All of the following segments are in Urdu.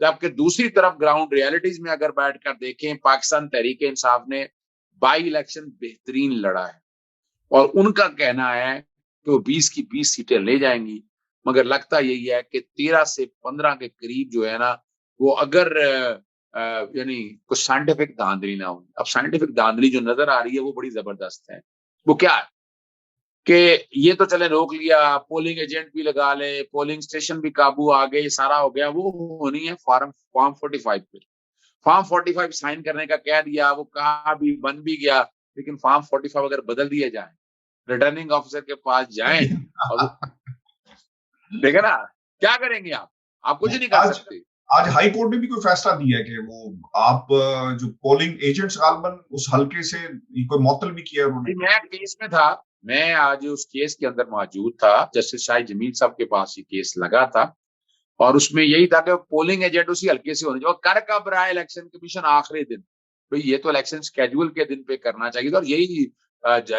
جبکہ دوسری طرف گراؤنڈ ریالٹیز میں اگر بیٹھ کر دیکھیں پاکستان تحریک انصاف نے بائی الیکشن بہترین لڑا ہے اور ان کا کہنا ہے کہ وہ 20 کی 20 سیٹیں لے جائیں گی، مگر لگتا یہی ہے کہ 13 سے 15 کے قریب جو ہے نا وہ اگر یعنی کچھ سائنٹیفک دھاندلی نہ ہو. اب سائنٹیفک دھاندلی جو نظر آ رہی ہے وہ بڑی زبردست ہے. وہ کیا ہے کہ یہ تو چلے روک لیا، پولنگ ایجنٹ بھی لگا لے، پولنگ اسٹیشن بھی قابو آ گئے، سارا ہو گیا. وہ ہونی ہے فارم 45 پہ. فارم 45 سائن کرنے کا کہہ دیا، وہ کہا بھی بن بھی گیا، لیکن فارم 45 اگر بدل دیے جائیں، ریٹرننگ آفیسر کے پاس جائیں اور دیکھیں نا کیا کریں گے آپ کچھ نہیں کر سکتے. آج ہائی کورٹ نے بھی کوئی فیصلہ دیا ہے کہ وہ آپ جو پولنگ ایجنٹس غالباً اس حلقے سے کوئی معطل بھی کیا انہوں نے. میں کیس میں تھا، میں آج اس کیس کے اندر موجود تھا. جسٹس شاہد جمیل صاحب کے پاس یہ کیس لگا تھا اور اس میں یہی تھا کہ پولنگ ایجنٹ اسی حلقے سے ہونے چاہیے. اور کر کب رہا ہے الیکشن کمیشن آخری دن؟ بھئی یہ تو الیکشن سکیڈول کے دن پہ کرنا چاہیے تھا. اور یہی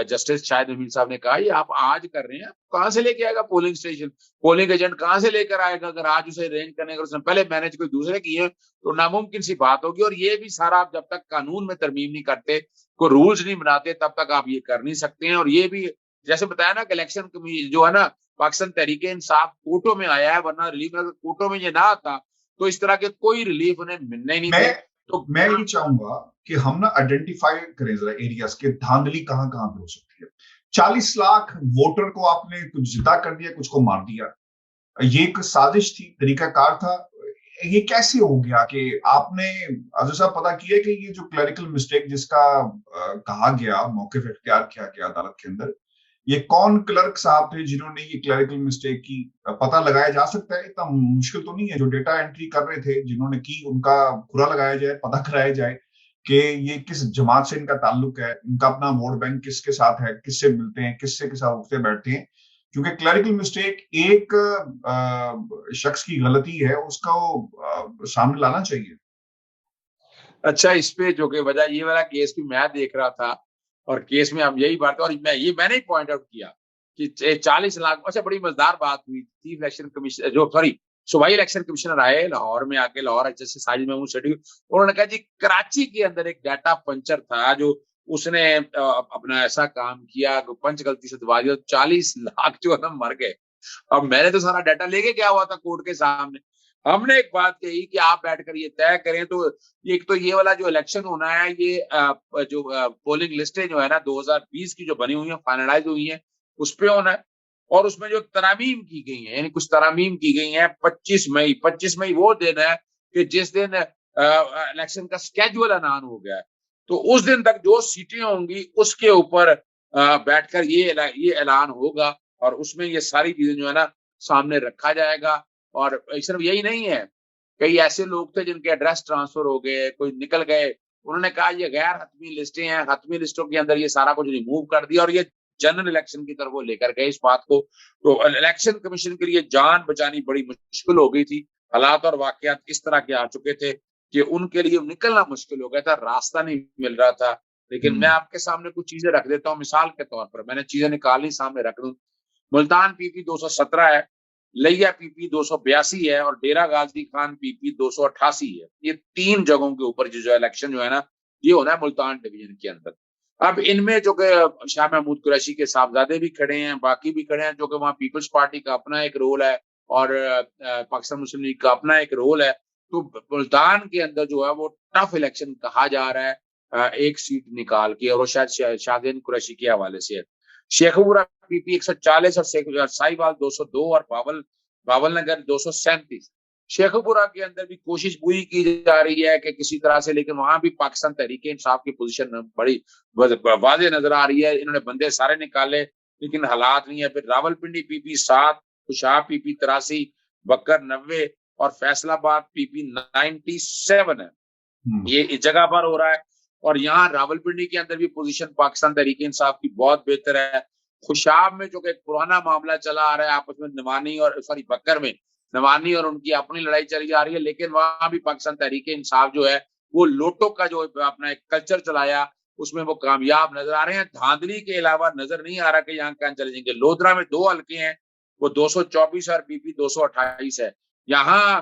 جسٹس شاہد جمیل صاحب نے کہا یہ آپ آج کر رہے ہیں، کہاں سے لے کے آئے گا پولنگ اسٹیشن؟ پولنگ ایجنٹ کہاں سے لے کر آئے گا اگر آج اسے ارینج کرنے کا اس نے پہلے مینج کوئی دوسرے کیے تو ناممکن سی بات ہوگی. اور یہ بھی سارا آپ جب تک قانون میں ترمیم نہیں کرتے، کوئی رولز نہیں بناتے، تب تک آپ یہ کر نہیں سکتے ہیں. اور یہ بھی جیسے بتایا نا کہ الیکشن جو ہے نا پاکستان تحریک انصاف کوٹوں میں آیا ہے، ورنہ ریلیف اگر کوٹوں میں یہ نہ آتا تو اس طرح کے کوئی ریلیف انہیں ملنے نہیں تھے. تو میں یہ چاہوں گا کہ ہم نا آئیڈینٹیفائی کریں ذرا ایریاز کے دھاندلی کہاں کہاں پہ ہو سکتی ہے. 40 لاکھ ووٹر کو آپ نے کچھ زندہ کر دیا، کچھ کو مار دیا. یہ ایک سازش تھی، طریقہ کار تھا. یہ کیسے ہو گیا کہ آپ نے اظہر صاحب پتا کیا کہ یہ جو کلیریکل مسٹیک جس کا کہا گیا، موقف اختیار کیا گیا عدالت کے اندر، یہ کون کلرک صاحب تھے جنہوں نے یہ کلیریکل مسٹیک کی؟ پتہ لگایا جا سکتا ہے؟ اتنا مشکل تو نہیں ہے. جو ڈیٹا انٹری کر رہے تھے جنہوں نے کی، ان کا کھرا لگایا جائے، پتہ کرایا جائے کہ یہ کس جماعت سے ان کا تعلق ہے، ان کا اپنا ووٹ بینک کس کے ساتھ ہے، کس سے ملتے ہیں، کس سے کے ساتھ اٹھتے بیٹھتے ہیں. کیونکہ کلیریکل مسٹیک ایک شخص کی غلطی ہے، اس کو سامنے لانا چاہیے. اچھا، اس پہ جو کہ وجہ یہ والا کیس بھی میں دیکھ رہا تھا اور کیس میں ہم یہی بات، اور میں نے پوائنٹ آؤٹ کیا کہ 40 لاکھ. اچھا بڑی مزدار بات ہوئی. چیف الیکشن کمیشنر جو صوبائی الیکشن کمیشنر آئے لاہور میں آ کے، لاہور جیسے ساجد محمود سیٹھی، انہوں نے کہا جی کراچی کے اندر ایک ڈیٹا پنچر تھا جو اس نے اپنا ایسا کام کیا کہ پنچ غلطی سے دبا دیا، 40 لاکھ جو ہے نا مر گئے. اب میں نے تو سارا ڈیٹا لے کے کیا ہوا تھا کورٹ کے سامنے. ہم نے ایک بات کہی کہ آپ بیٹھ کر یہ طے کریں تو ایک تو یہ والا جو الیکشن ہونا ہے، یہ جو پولنگ لسٹیں جو ہے نا 2020 کی جو بنی ہوئی ہیں، فائنلائز ہوئی ہیں، اس پہ ہونا ہے. اور اس میں جو ترامیم کی گئی ہیں، یعنی کچھ ترامیم کی گئی ہیں 25 مئی وہ دن ہے کہ جس دن الیکشن کا سکیجول اعلان ہو گیا ہے. تو اس دن تک جو سیٹیں ہوں گی اس کے اوپر بیٹھ کر یہ اعلان ہوگا اور اس میں یہ ساری چیزیں جو ہے نا سامنے رکھا جائے گا. اور صرف یہی نہیں ہے، کئی ایسے لوگ تھے جن کے ایڈریس ٹرانسفر ہو گئے، کوئی نکل گئے. انہوں نے کہا یہ غیر حتمی لسٹیں ہیں، حتمی لسٹوں کے اندر یہ سارا کچھ ریموو کر دیا اور یہ جنرل الیکشن کی طرف وہ لے کر گئے اس بات کو. تو الیکشن کمیشن کے لیے جان بچانی بڑی مشکل ہو گئی تھی. حالات اور واقعات اس طرح کے آ چکے تھے کہ ان کے لیے نکلنا مشکل ہو گیا تھا، راستہ نہیں مل رہا تھا. لیکن میں آپ کے سامنے کچھ چیزیں رکھ دیتا ہوں مثال کے طور پر. میں نے چیزیں نکالی سامنے رکھ دوں. ملتان پی پی 217 ہے، لیا پی پی 282 ہے اور ڈیرہ غازی خان پی پی 288 ہے. یہ 3 جگہوں کے اوپر جو الیکشن جو ہے نا یہ ہونا ہے ملتان ڈویژن کے اندر. اب ان میں جو کہ شاہ محمود قریشی کے صاحبزادے بھی کھڑے ہیں، باقی بھی کھڑے ہیں، جو کہ وہاں پیپلز پارٹی کا اپنا ایک رول ہے اور پاکستان مسلم لیگ کا اپنا ایک رول ہے. تو ملتان کے اندر جو ہے وہ ٹف الیکشن کہا جا رہا ہے ایک سیٹ نکال کے، اور وہ شاید شاہدین قریشی کے حوالے سے ہے. شیخ پورہ پی پی 140 اور سائی بال 202 اور باول نگر 237. شیخ پورہ کے اندر بھی کوشش پوری کی جا رہی ہے کہ کسی طرح سے، لیکن وہاں بھی پاکستان تحریک انصاف کی پوزیشن بڑی واضح نظر آ رہی ہے. انہوں نے بندے سارے نکالے لیکن حالات نہیں ہے. پھر راولپنڈی پی پی 7، خوشاب پی پی 83، بکر 90 اور فیصل آباد پی پی 97 ہے. یہ اس جگہ پر ہو رہا ہے. اور یہاں راولپنڈی کے اندر بھی پوزیشن پاکستان تحریک انصاف کی بہت بہتر ہے. خوشاب میں جو کہ ایک پرانا معاملہ چلا آ رہا ہے آپس میں نوانی اور بکر میں نوانی اور ان کی اپنی لڑائی چلی جا رہی ہے، لیکن وہاں بھی پاکستان تحریک انصاف جو ہے وہ لوٹوں کا جو اپنا ایک کلچر چلایا اس میں وہ کامیاب نظر آ رہے ہیں. دھاندلی کے علاوہ نظر نہیں آ رہا کہ یہاں کہاں چلے جائیں گے. لودھرا میں 2 حلقے ہیں، وہ 224 اور پی پی 228 ہے. یہاں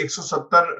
170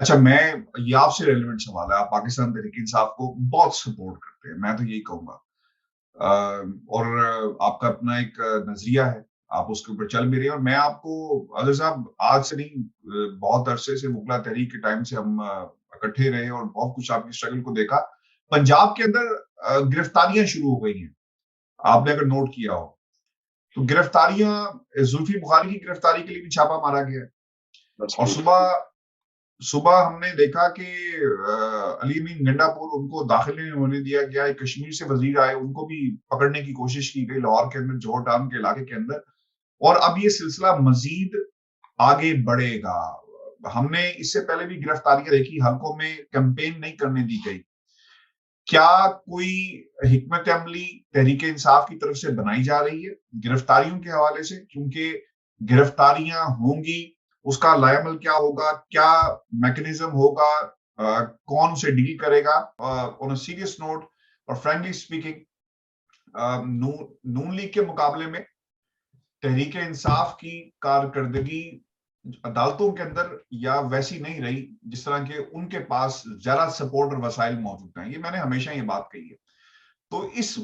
اچھا میں یہ آپ سے ریلیونٹ سوال ہے, آپ پاکستان تحریک انصاف کو بہت سپورٹ کرتے ہیں, میں تو یہی کہوں گا, اور آپ کا اپنا ایک نظریہ ہے, آپ اس کے اوپر چل بھی رہے ہیں. اور میں آپ کو اظہر صاحب آج سے نہیں, بہت عرصے سے وکلا تحریک کے ٹائم سے ہم اکٹھے رہے اور بہت کچھ آپ کی اسٹرگل کو دیکھا. پنجاب کے اندر گرفتاریاں شروع ہو گئی ہیں, آپ نے اگر نوٹ کیا ہو تو گرفتاریاں, زلفی بخاری کی گرفتاری کے لیے بھی چھاپا مارا گیا ہے. اور صبح ہم نے دیکھا کہ علی امین گنڈا پور, ان کو داخل نہیں ہونے دیا گیا. کشمیر سے وزیر آئے, ان کو بھی پکڑنے کی کوشش کی گئی لاہور کے اندر, جوہر ٹاؤن کے علاقے کے اندر. اور اب یہ سلسلہ مزید آگے بڑھے گا. ہم نے اس سے پہلے بھی گرفتاریاں دیکھی, حلقوں میں کیمپین نہیں کرنے دی گئی. کیا کوئی حکمت عملی تحریک انصاف کی طرف سے بنائی جا رہی ہے گرفتاریوں کے حوالے سے؟ کیونکہ گرفتاریاں ہوں گی, اس کا لائے عمل کیا ہوگا, کیا میکنزم ہوگا, کون اسے ڈیل کرے گا. آن اے سیریس نوٹ اور فرینکلی اسپیکنگ, نون لیگ کے مقابلے میں تحریک انصاف کی کارکردگی عدالتوں کے اندر یا ویسی نہیں رہی جس طرح کہ ان کے پاس زیادہ سپورٹ اور وسائل موجود ہیں. یہ میں نے ہمیشہ یہ بات کہی ہے. تو اس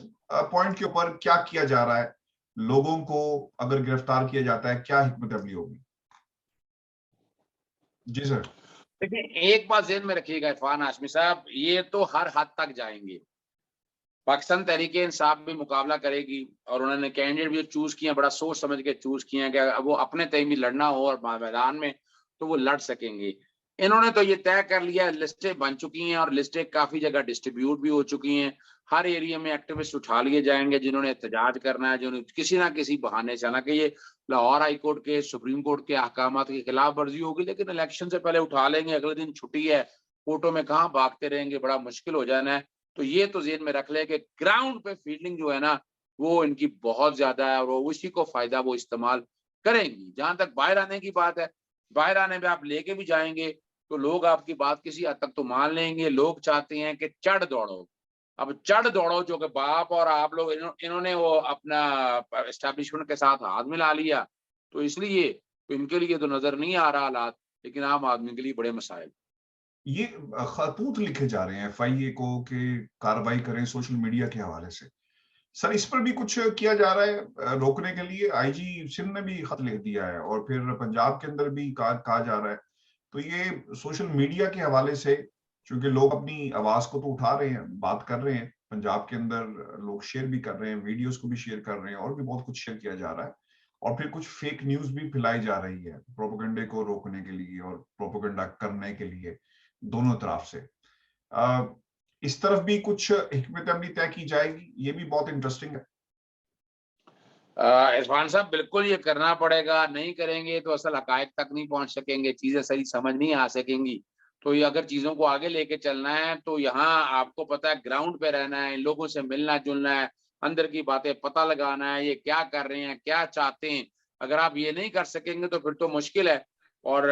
پوائنٹ کے اوپر کیا کیا جا رہا ہے؟ لوگوں کو اگر گرفتار کیا جاتا ہے کیا حکمت عملی ہوگی؟ جی سر. دیکھیں ایک بات ذہن میں رکھیے گا عرفان ہاشمی صاحب, یہ تو ہر حد تک جائیں گے. پاکستان تحریک انصاف بھی مقابلہ کرے گی, اور انہوں نے کینڈیڈیٹ بھی چوز کیے ہیں, بڑا سوچ سمجھ کے چوز کیے ہیں کہ وہ اپنے تئیں بھی لڑنا ہو اور میدان میں تو وہ لڑ سکیں گے. انہوں نے تو یہ طے کر لیا ہے, لسٹیں بن چکی ہیں اور لسٹیں کافی جگہ ڈسٹریبیوٹ بھی ہو چکی ہیں. ہر ایریا میں ایکٹیوسٹ اٹھا لیے جائیں گے جنہوں نے احتجاج کرنا ہے, جنہوں نے کسی نہ کسی بہانے سے, حالانکہ یہ لاہور ہائی کورٹ کے, سپریم کورٹ کے احکامات کی خلاف ورزی ہوگی, لیکن الیکشن سے پہلے اٹھا لیں گے. اگلے دن چھٹی ہے, کورٹوں میں کہاں بھاگتے رہیں گے, بڑا مشکل ہو جانا ہے. تو یہ تو ذہن میں رکھ لے کہ گراؤنڈ پہ فیلڈنگ جو ہے نا وہ ان کی بہت زیادہ ہے, اور اسی کو فائدہ وہ استعمال کریں گی. جہاں تک باہر آنے کی بات ہے, باہر آنے میں آپ لے کے بھی جائیں گے تو لوگ آپ کی بات کسی حد تک تو مان لیں گے. لوگ چاہتے ہیں کہ چڑھ دوڑو, اب چڑھ دوڑو جو کہ باپ اور آپ لوگ انہوں نے وہ اپنا اسٹیبلشمنٹ کے ساتھ ہاتھ ملا لیا, تو اس لیے تو ان کے لیے تو نظر نہیں آ رہا حالات, لیکن عام آدمی کے لیے بڑے مسائل. یہ خطوط لکھے جا رہے ہیں ایف آئی اے کو کہ کارروائی کریں سوشل میڈیا کے حوالے سے. سر اس پر بھی کچھ کیا جا رہا ہے روکنے کے لیے؟ آئی جی سندھ نے بھی خط لکھ دیا ہے, اور پھر پنجاب کے اندر بھی کہا جا رہا ہے. تو یہ سوشل میڈیا کے حوالے سے, چونکہ لوگ اپنی آواز کو تو اٹھا رہے ہیں, بات کر رہے ہیں, پنجاب کے اندر لوگ شیئر بھی کر رہے ہیں, ویڈیوز کو بھی شیئر کر رہے ہیں, اور بھی بہت کچھ شیئر کیا جا رہا ہے. اور پھر کچھ فیک نیوز بھی پھیلائی جا رہی ہے پروپیگنڈے کو روکنے کے لیے اور پروپیگنڈا کرنے کے لیے دونوں طرف سے. اس طرف بھی کچھ حکمت عملی طے کی جائے گی, یہ بھی بہت انٹرسٹنگ ہے. عرفان صاحب بالکل یہ کرنا پڑے گا, نہیں کریں گے تو اصل حقائق تک نہیں پہنچ سکیں گے, چیزیں صحیح سمجھ نہیں آ سکیں گی. تو یہ اگر چیزوں کو آگے لے کے چلنا ہے تو یہاں آپ کو پتا ہے گراؤنڈ پہ رہنا ہے, ان لوگوں سے ملنا جلنا ہے, اندر کی باتیں پتہ لگانا ہے, یہ کیا کر رہے ہیں, کیا چاہتے ہیں. اگر آپ یہ نہیں کر سکیں گے تو پھر تو مشکل ہے. اور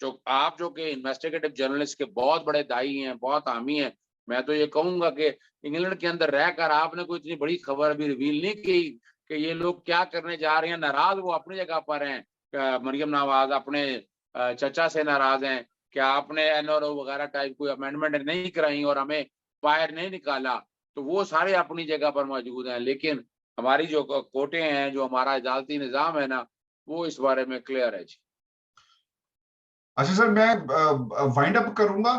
جو کہ انویسٹیگیٹو جرنلسٹ کے بہت بڑے دائی ہیں, بہت حامی ہیں, میں تو یہ کہوں گا کہ انگلینڈ کے اندر رہ کر آپ نے کوئی اتنی بڑی خبر ابھی ریویل نہیں کی کہ یہ لوگ کیا کرنے جا رہے ہیں. ناراض وہ اپنی جگہ پر ہیں, مریم نواز اپنے چچا سے ناراض ہیں کہ آپ نے این آر او وغیرہ ٹائپ کوئی امینڈمنٹ نہیں کرائی اور ہمیں باہر نہیں نکالا. تو وہ سارے اپنی جگہ پر موجود ہیں, لیکن ہماری جو کوٹیں ہیں, جو ہمارا عدالتی نظام ہے نا, وہ اس بارے میں کلیئر ہے. جی اچھا سر, میں وائنڈ اپ کروں گا.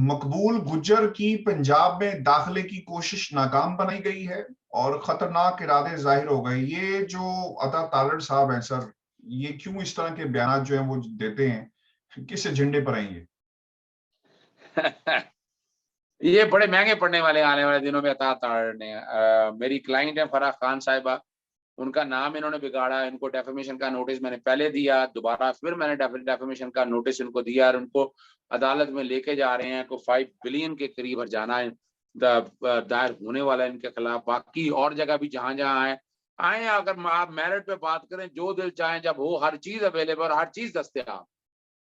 مقبول گجر کی پنجاب میں داخلے کی کوشش ناکام بنائی گئی ہے اور خطرناک ارادے ظاہر ہو گئے. یہ جو عطا تالڑ صاحب ہیں سر, یہ کیوں اس طرح کے بیانات جو ہیں وہ دیتے ہیں, کس ایجنڈے پر ہیں یہ؟ یہ بڑے مہنگے پڑنے والے آنے والے دنوں میں عطا تالڑ نے. میری کلائنٹ ہے فرح خان صاحبہ, ان کا نام انہوں نے بگاڑا. ان کو ڈیفیمیشن کا نوٹس میں نے پہلے دیا, دوبارہ پھر میں نے ڈیفیمیشن کا نوٹس ان کو دیا, اور ان کو عدالت میں لے کے جا رہے ہیں. کو 5 بلین کے قریب ہرجانہ دائر ہونے والا ہے ان کے خلاف. باقی اور جگہ بھی جہاں جہاں آئیں, اگر آپ میرٹ پہ بات کریں, جو دل چاہیں جب ہو, ہر چیز اویلیبل, ہر چیز دستیاب.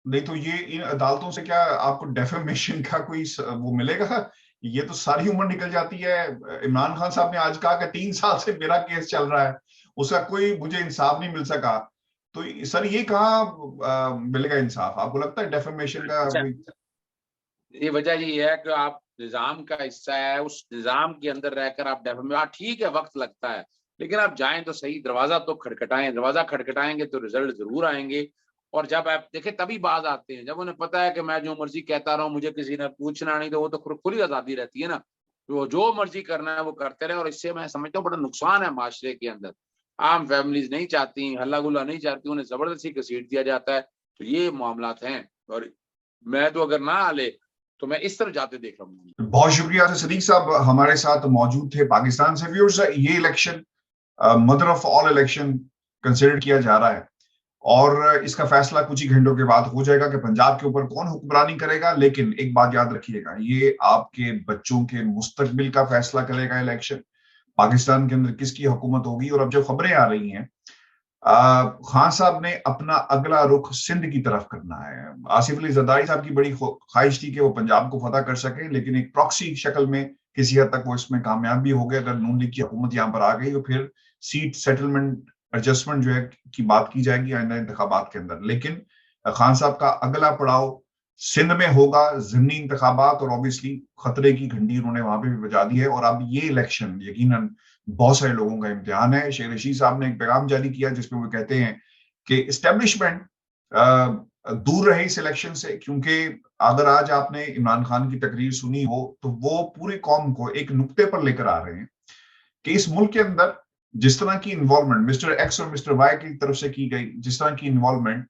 نہیں تو یہ ان عدالتوں سے کیا آپ کو ڈیفیمیشن کا کوئی وہ ملے گا؟ یہ تو ساری عمر نکل جاتی ہے. عمران خان صاحب نے آج کہا کہ 3 سال سے میرا کیس چل رہا ہے, اس کا کوئی مجھے انصاف نہیں مل سکا. تو سر یہ کہاں ملے گا انصاف؟ آپ کو لگتا ہے ڈیفیمیشن کا اچھا، کوئی؟ یہ وجہ یہ ہے کہ آپ نظام کا حصہ ہے، اس نظام کے اندر رہ کر آپ ٹھیک ہے وقت لگتا ہے، لیکن آپ جائیں تو صحیح، دروازہ تو کھٹکھٹائیں، دروازہ کھٹکھٹائیں گے تو رزلٹ ضرور آئیں گے. اور جب آپ دیکھیں تبھی باز آتے ہیں، جب انہیں پتا ہے کہ میں جو مرضی کہتا رہا ہوں، مجھے کسی نے پوچھنا نہیں، تو وہ تو کھلی آزادی رہتی ہے نا، وہ جو مرضی کرنا ہے وہ کرتے رہے. اور اس سے میں سمجھتا ہوں بڑا نقصان ہے معاشرے کے اندر. عام فیملیز نہیں چاہتی، ہلا گلا نہیں چاہتی، انہیں زبردستی گھسیٹ دیا جاتا ہے. تو یہ معاملات ہیں، اور میں تو اگر نہ لے تو میں اس طرف جاتے دیکھ رہا ہوں. بہت شکریہ صدیق صاحب ہمارے ساتھ موجود تھے پاکستان سے. ویورز، یہ election mother of all election consider کیا جا رہا ہے، اور اس کا فیصلہ کچھ ہی گھنٹوں کے بعد ہو جائے گا کہ پنجاب کے اوپر کون حکمرانی کرے گا. لیکن ایک بات یاد رکھیے گا، یہ آپ کے بچوں کے مستقبل کا فیصلہ کرے گا الیکشن. پاکستان کے اندر کس کی حکومت ہوگی. اور اب جو خبریں آ رہی ہیں، خان صاحب نے اپنا اگلا رخ سندھ کی طرف کرنا ہے. آصف علی زرداری صاحب کی بڑی خواہش تھی کہ وہ پنجاب کو فتح کر سکیں، لیکن ایک پراکسی شکل میں کسی حد تک وہ اس میں کامیاب بھی ہو گئے. اگر نون لیگ کی حکومت یہاں پر آ گئی تو پھر سیٹ سیٹلمنٹ ایڈجسٹمنٹ جو ہے کی بات کی جائے گی آئندہ انتخابات کے اندر. لیکن خان صاحب کا اگلا پڑاؤ سندھ میں ہوگا، ضمنی انتخابات، اور اوبیسلی خطرے کی گھنٹی انہوں نے وہاں پہ بھی بجا دی ہے. اور اب یہ الیکشن یقیناً بہت سارے لوگوں کا امتحان ہے. شیخ رشید صاحب نے ایک پیغام جاری کیا جس میں وہ کہتے ہیں کہ اسٹیبلشمنٹ دور رہے اس الیکشن سے، کیونکہ اگر آج آپ نے عمران خان کی تقریر سنی ہو تو وہ پوری قوم کو ایک نقطے پر لے کر آ رہے ہیں کہ اس ملک کے اندر جس طرح کی انوالومنٹ مسٹر ایکس اور مسٹر وائی کی طرف سے کی گئی، جس طرح کی انوالومنٹ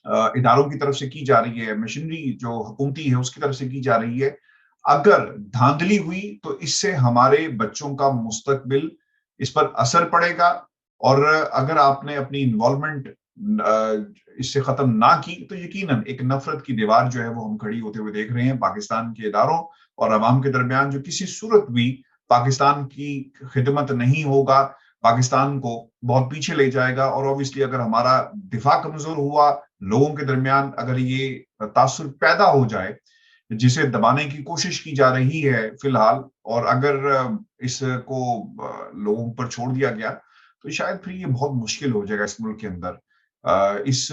اداروں کی طرف سے کی جا رہی ہے، مشینری جو حکومتی ہے اس کی طرف سے کی جا رہی ہے، اگر دھاندلی ہوئی تو اس سے ہمارے بچوں کا مستقبل اس پر اثر پڑے گا. اور اگر آپ نے اپنی انوالومنٹ اس سے ختم نہ کی تو یقیناً ایک نفرت کی دیوار جو ہے وہ ہم کھڑی ہوتے ہوئے دیکھ رہے ہیں پاکستان کے اداروں اور عوام کے درمیان، جو کسی صورت بھی پاکستان کی خدمت نہیں ہوگا، پاکستان کو بہت پیچھے لے جائے گا. اور اوبیسلی اگر ہمارا دفاع کمزور ہوا، لوگوں کے درمیان اگر یہ تاثر پیدا ہو جائے جسے دبانے کی کوشش کی جا رہی ہے فی الحال، اور اگر اس کو لوگوں پر چھوڑ دیا گیا تو شاید پھر یہ بہت مشکل ہو جائے گا اس ملک کے اندر اس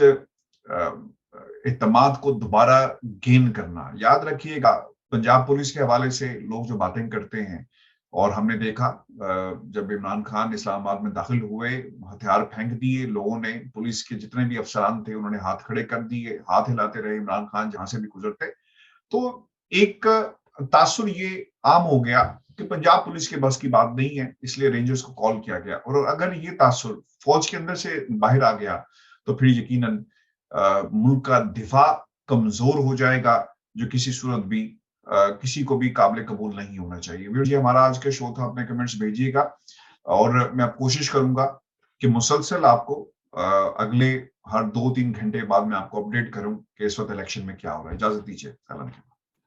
اعتماد کو دوبارہ گین کرنا. یاد رکھیے گا، پنجاب پولیس کے حوالے سے لوگ جو باتیں کرتے ہیں، اور ہم نے دیکھا جب عمران خان اسلام آباد میں داخل ہوئے، ہتھیار پھینک دیے لوگوں نے، پولیس کے جتنے بھی افسران تھے انہوں نے ہاتھ کھڑے کر دیے، ہاتھ ہلاتے رہے عمران خان جہاں سے بھی گزرتے. تو ایک تاثر یہ عام ہو گیا کہ پنجاب پولیس کے بس کی بات نہیں ہے، اس لیے رینجرز کو کال کیا گیا. اور اگر یہ تاثر فوج کے اندر سے باہر آ گیا تو پھر یقیناً ملک کا دفاع کمزور ہو جائے گا، جو کسی صورت بھی کسی کو بھی قابل قبول نہیں ہونا چاہیے. یہ ہمارا آج کا شو تھا. اپنے کمنٹس بھیجیے گا، اور میں اب کوشش کروں گا کہ مسلسل آپ کو اگلے ہر 2-3 گھنٹے بعد میں آپ کو اپڈیٹ کروں کہ اس وقت الیکشن میں کیا ہو رہا ہے. اجازت دیجیے.